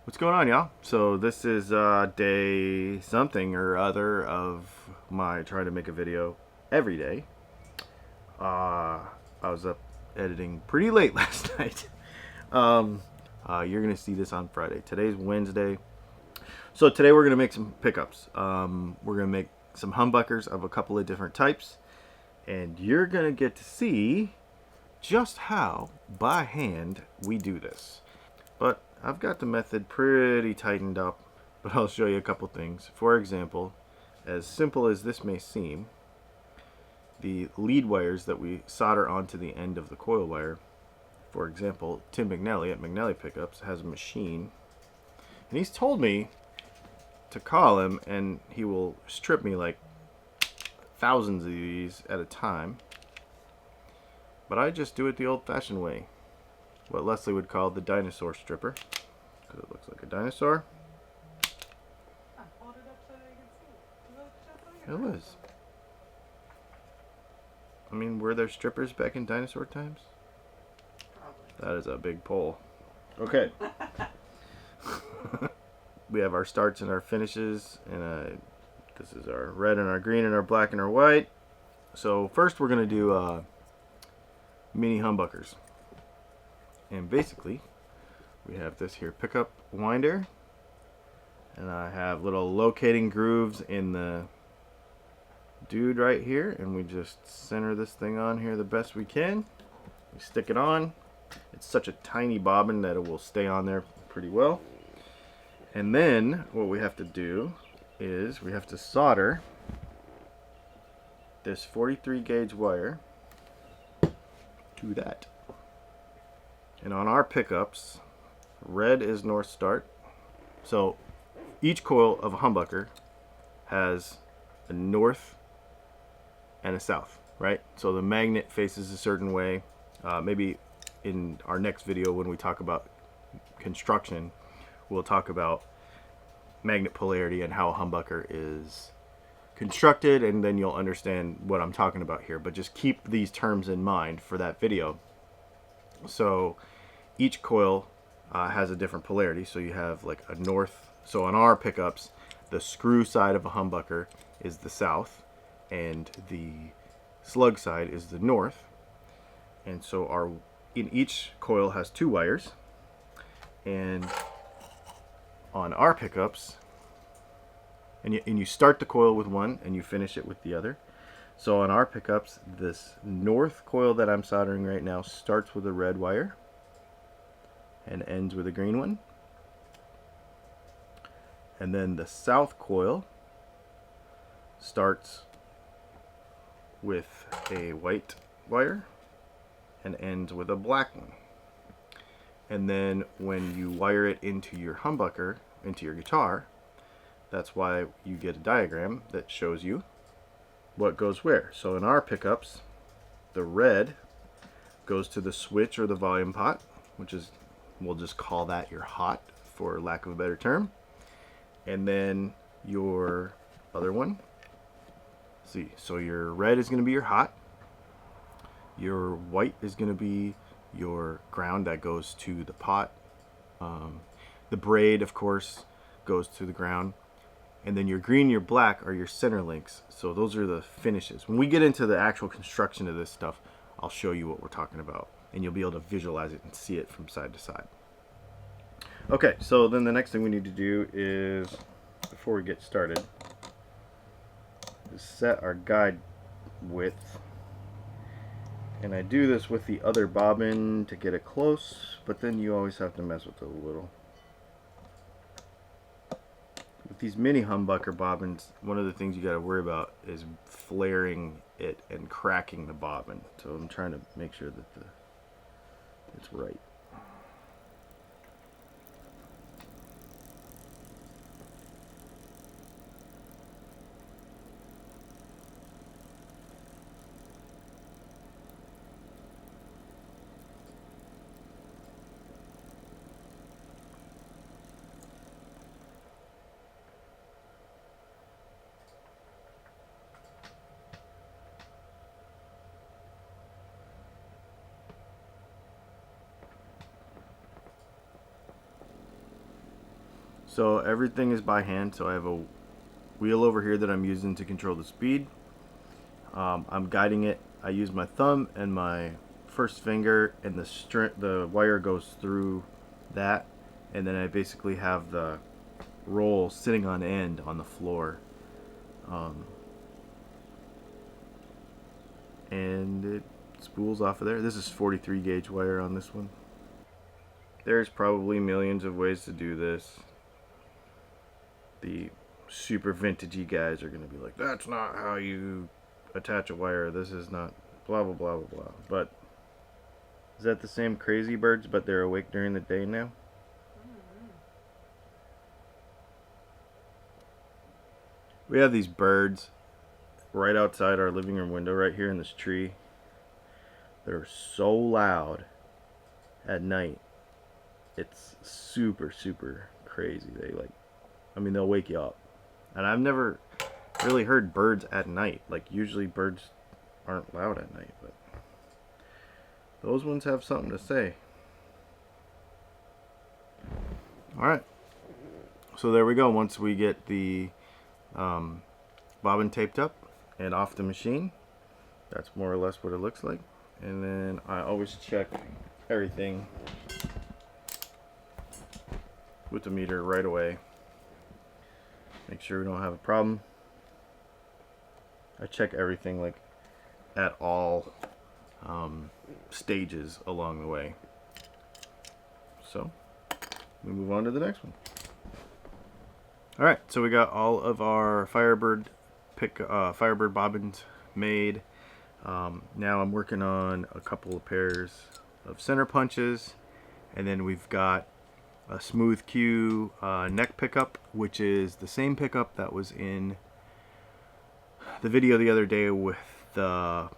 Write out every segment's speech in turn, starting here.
What's going on, y'all? So this is day something or other of my trying to make a video every day. I was up editing pretty late last night. You're gonna see this on Friday. Today's Wednesday. So today we're gonna make some pickups. We're gonna make some humbuckers of a couple of different types, and you're gonna get to see just how by hand we do this. But I've got the method pretty tightened up, but I'll show you a couple things. For example, as simple as this may seem, the lead wires that we solder onto the end of the coil wire, for example, Tim McNally at McNally Pickups has a machine, and he's told me to call him and he will strip me like thousands of these at a time. But I just do it the old-fashioned way. What Leslie would call the dinosaur stripper, because it looks like a dinosaur. Hold it up so you can see. It was. I mean, were there strippers back in dinosaur times? Probably. That is a big pole. Okay. We have our starts and our finishes, and this is our red and our green and our black and our white. So first we're going to do mini humbuckers. And basically, we have this here pickup winder, and I have little locating grooves in the dude right here, and we just center this thing on here the best we can. We stick it on. It's such a tiny bobbin that it will stay on there pretty well. And then what we have to do is we have to solder this 43 gauge wire to that. And on our pickups, red is north start. So each coil of a humbucker has a north and a south, right? So the magnet faces a certain way. Maybe in our next video when we talk about construction, we'll talk about magnet polarity and how a humbucker is constructed, and then you'll understand what I'm talking about here. But just keep these terms in mind for that video. So each coil has a different polarity. So you have like a north. So on our pickups, the screw side of a humbucker is the south, and the slug side is the north. And so in each coil has two wires. And on our pickups, and you start the coil with one and you finish it with the other. So on our pickups, this north coil that I'm soldering right now starts with a red wire and ends with a green one. And then the south coil starts with a white wire and ends with a black one. And then when you wire it into your humbucker, into your guitar, that's why you get a diagram that shows you what goes where. So in our pickups, the red goes to the switch or the volume pot, which is, we'll just call that your hot for lack of a better term. And then your other one, see, so your red is going to be your hot, your white is going to be your ground that goes to the pot, the braid of course goes to the ground, and then your green, your black are your center links. So those are the finishes. When we get into the actual construction of this stuff, I'll show you what we're talking about, and you'll be able to visualize it and see it from side to side. Okay, so then the next thing we need to do is, before we get started, is set our guide width. And I do this with the other bobbin to get it close, but then you always have to mess with it a little. With these mini humbucker bobbins, one of the things you got to worry about is flaring it and cracking the bobbin. So I'm trying to make sure that it's right. So everything is by hand. So I have a wheel over here that I'm using to control the speed. I'm guiding it. I use my thumb and my first finger, and the wire goes through that, and then I basically have the roll sitting on end on the floor, and it spools off of there. This is 43 gauge wire on this one. There's probably millions of ways to do this. The super vintagey guys are going to be like, that's not how you attach a wire. This is not blah blah blah blah blah. But is that the same crazy birds, but they're awake during the day now? We have these birds right outside our living room window right here in this tree. They're so loud at night. It's super crazy. They'll wake you up. And I've never really heard birds at night. Like, usually birds aren't loud at night, but those ones have something to say. Alright, so there we go. Once we get the bobbin taped up and off the machine, that's more or less what it looks like. And then I always check everything with the meter right away. Make sure we don't have a problem. I check everything like at all stages along the way. So we move on to the next one. Alright, so we got all of our Firebird bobbins made. Now I'm working on a couple of pairs of center punches, and then we've got a smooth Q neck pickup, which is the same pickup that was in the video the other day with the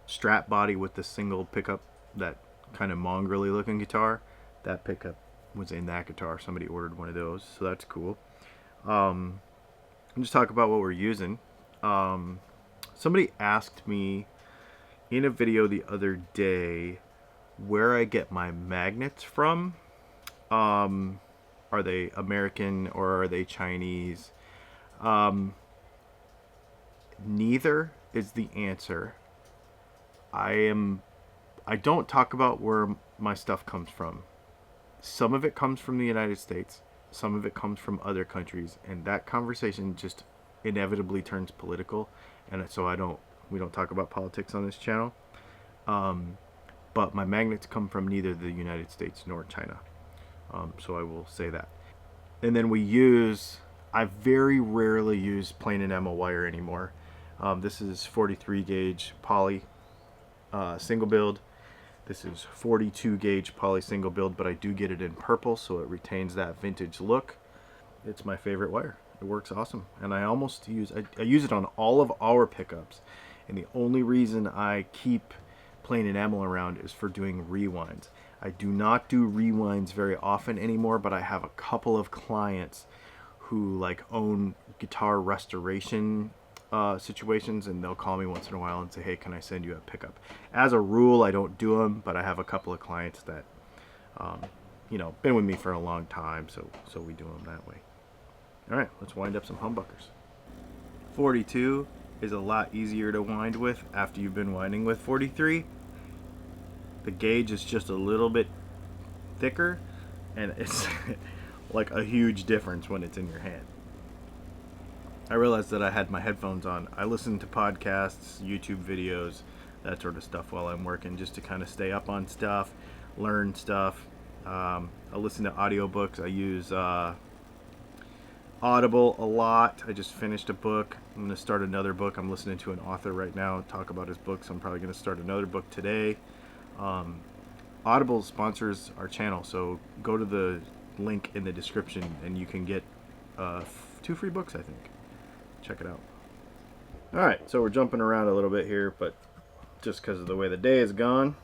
strap body with the single pickup, that kind of mongrelly looking guitar. That pickup was in that guitar. Somebody ordered one of those, so that's cool. I'll just talk about what we're using. Somebody asked me in a video the other day where I get my magnets from. Are they American or are they Chinese? Neither is the answer. I don't talk about where my stuff comes from. Some of it comes from the United States, some of it comes from other countries, and that conversation just inevitably turns political, and so we don't talk about politics on this channel. But my magnets come from neither the United States nor China. So I will say that. And then I very rarely use plain enamel wire anymore. This is 43 gauge poly single build. This is 42 gauge poly single build, but I do get it in purple so it retains that vintage look. It's my favorite wire. It works awesome. And I use it on all of our pickups. And the only reason I keep plain enamel around is for doing rewinds. I do not do rewinds very often anymore, but I have a couple of clients who own guitar restoration situations, and they'll call me once in a while and say, hey, can I send you a pickup? As a rule, I don't do them, but I have a couple of clients that been with me for a long time, so we do them that way. Alright, let's wind up some humbuckers. 42 is a lot easier to wind with after you've been winding with 43. The gauge is just a little bit thicker, and it's like a huge difference when it's in your hand. I realized that I had my headphones on. I listen to podcasts, YouTube videos, that sort of stuff while I'm working, just to kind of stay up on stuff, learn stuff. I listen to audiobooks. I use Audible a lot. I just finished a book. I'm going to start another book. I'm listening to an author right now talk about his book, so I'm probably going to start another book today. Audible sponsors our channel, so go to the link in the description and you can get 2 free books, I think. Check it out. Alright, so we're jumping around a little bit here, but just because of the way the day is gone.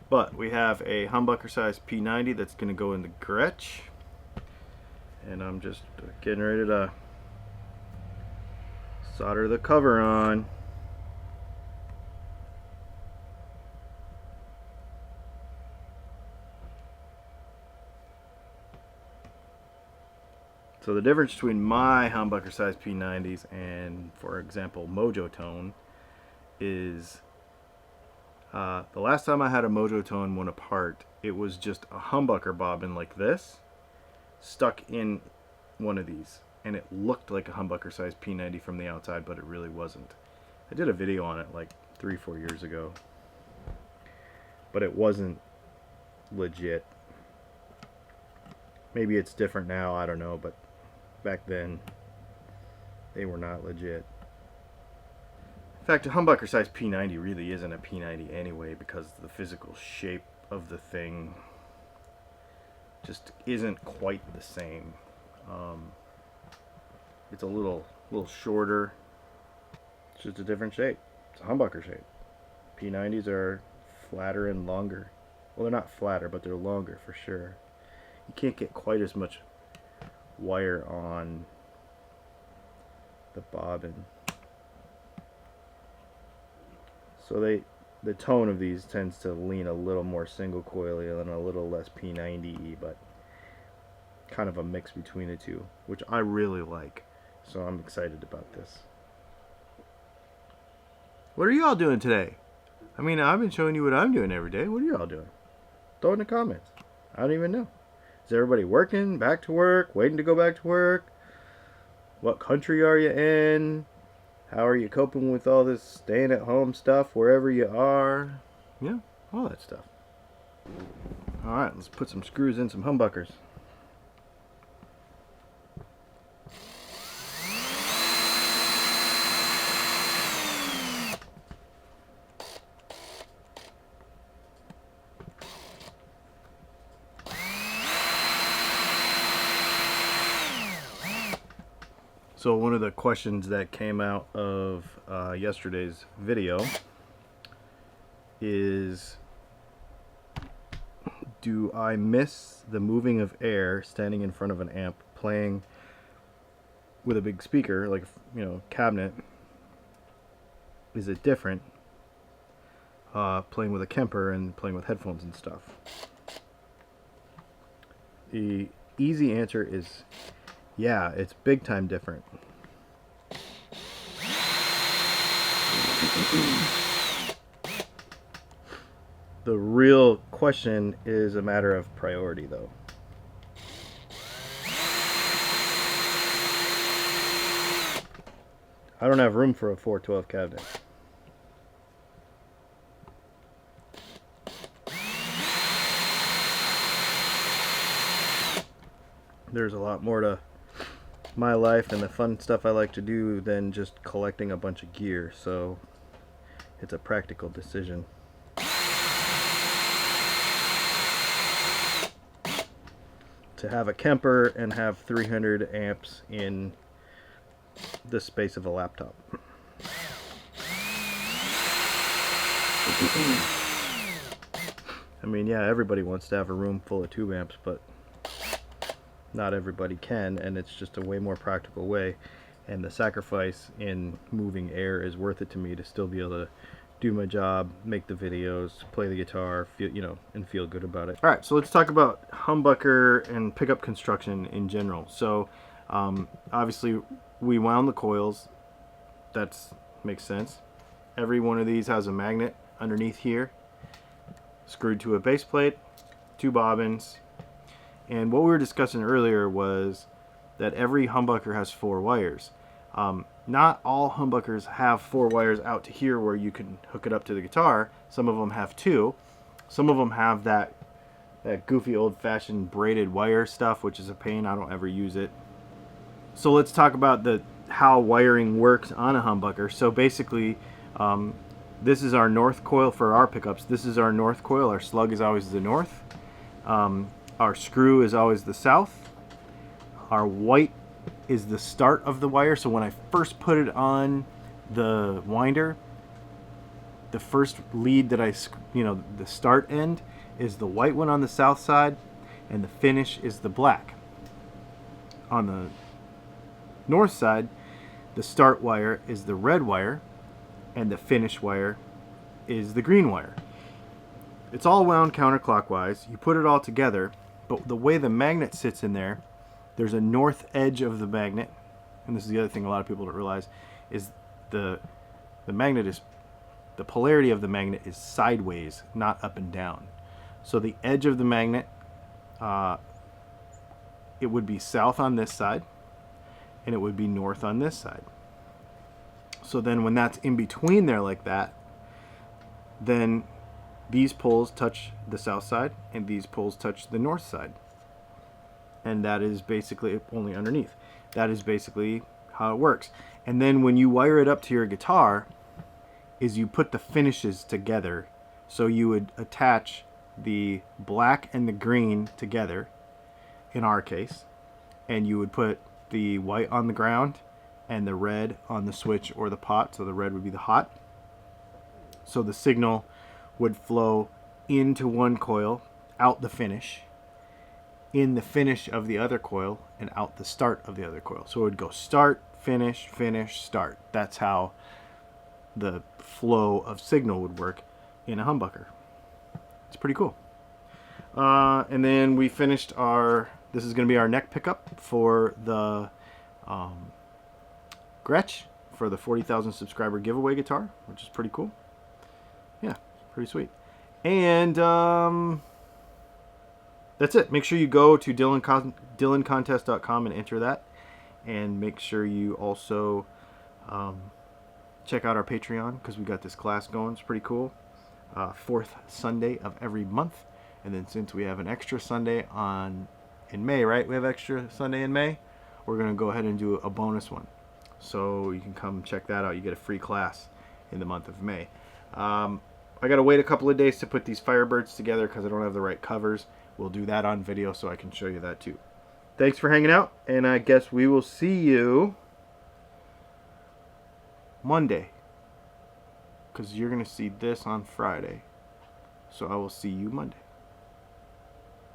But we have a humbucker size P90 that's going to go in the Gretsch. And I'm just getting ready to solder the cover on. So the difference between my humbucker size P90s and, for example, Mojo Tone is the last time I had a Mojo Tone one apart, it was just a humbucker bobbin like this stuck in one of these, and it looked like a humbucker size P90 from the outside, but it really wasn't. I did a video on it like 3-4 years ago, but it wasn't legit. Maybe it's different now, I don't know, but back then they were not legit. In fact, a humbucker size P90 really isn't a P90 anyway, because the physical shape of the thing just isn't quite the same. It's a little shorter. It's just a different shape. It's a humbucker shape. P90s are flatter and longer. Well, they're not flatter, but they're longer for sure. You can't get quite as much wire on the bobbin. So the tone of these tends to lean a little more single coily and a little less P90y, but kind of a mix between the two, which I really like. So I'm excited about this. What are you all doing today? I mean, I've been showing you what I'm doing every day. What are you all doing? Throw it in the comments. I don't even know. Is everybody working? Back to work? Waiting to go back to work? What country are you in? How are you coping with all this staying at home stuff wherever you are? Yeah, all that stuff. Alright, let's put some screws in some humbuckers. So one of the questions that came out of yesterday's video is, do I miss the moving of air standing in front of an amp playing with a big speaker, like, you know, cabinet? Is it different playing with a Kemper and playing with headphones and stuff? The easy answer is yeah, it's big time different. The real question is a matter of priority, though. I don't have room for a 412 cabinet. There's a lot more to my life and the fun stuff I like to do than just collecting a bunch of gear, so it's a practical decision. To have a Kemper and have 300 amps in the space of a laptop. I mean, yeah, everybody wants to have a room full of tube amps, but not everybody can, and it's just a way more practical way, and the sacrifice in moving air is worth it to me to still be able to do my job, make the videos, play the guitar, feel, you know, and feel good about it. Alright, so let's talk about humbucker and pickup construction in general. So obviously we wound the coils. That makes sense. Every one of these has a magnet underneath here, screwed to a base plate, 2 bobbins. And what we were discussing earlier was that every humbucker has 4 wires. Not all humbuckers have 4 wires out to here where you can hook it up to the guitar. Some of them have 2. Some of them have that goofy old-fashioned braided wire stuff, which is a pain. I don't ever use it. So let's talk about how wiring works on a humbucker. So basically, this is our north coil for our pickups. This is our north coil. Our slug is always the north. Our screw is always the south. Our white is the start of the wire. So when I first put it on the winder, the first lead that the start end is the white one on the south side, and the finish is the black. On the north side, the start wire is the red wire, and the finish wire is the green wire. It's all wound counterclockwise. You put it all together, but the way the magnet sits in there there's a north edge of the magnet, and this is the other thing a lot of people don't realize, is the magnet is, the polarity of the magnet is sideways, not up and down. So the edge of the magnet, it would be south on this side, and it would be north on this side. So then when that's in between there like that, then these poles touch the south side and these poles touch the north side. And that is basically only underneath. That is basically how it works. And then when you wire it up to your guitar, is you put the finishes together. So you would attach the black and the green together, in our case, and you would put the white on the ground and the red on the switch or the pot. So the red would be the hot. So the signal would flow into one coil, out the finish, in the finish of the other coil, and out the start of the other coil. So it would go start, finish, finish, start. That's how the flow of signal would work in a humbucker. It's pretty cool. And then we finished our, this is going to be our neck pickup for the Gretsch, for the 40,000 subscriber giveaway guitar, which is pretty cool. Yeah, pretty sweet. And that's it. Make sure you go to dylancontest.com and enter that. And make sure you also check out our Patreon, because we got this class going. It's pretty cool. Fourth Sunday of every month. And then since we have an extra Sunday in May, right? We have extra Sunday in May. We're going to go ahead and do a bonus one. So you can come check that out. You get a free class in the month of May. I got to wait a couple of days to put these Firebirds together because I don't have the right covers. We'll do that on video so I can show you that too. Thanks for hanging out, and I guess we will see you Monday, because you're going to see this on Friday. So I will see you Monday.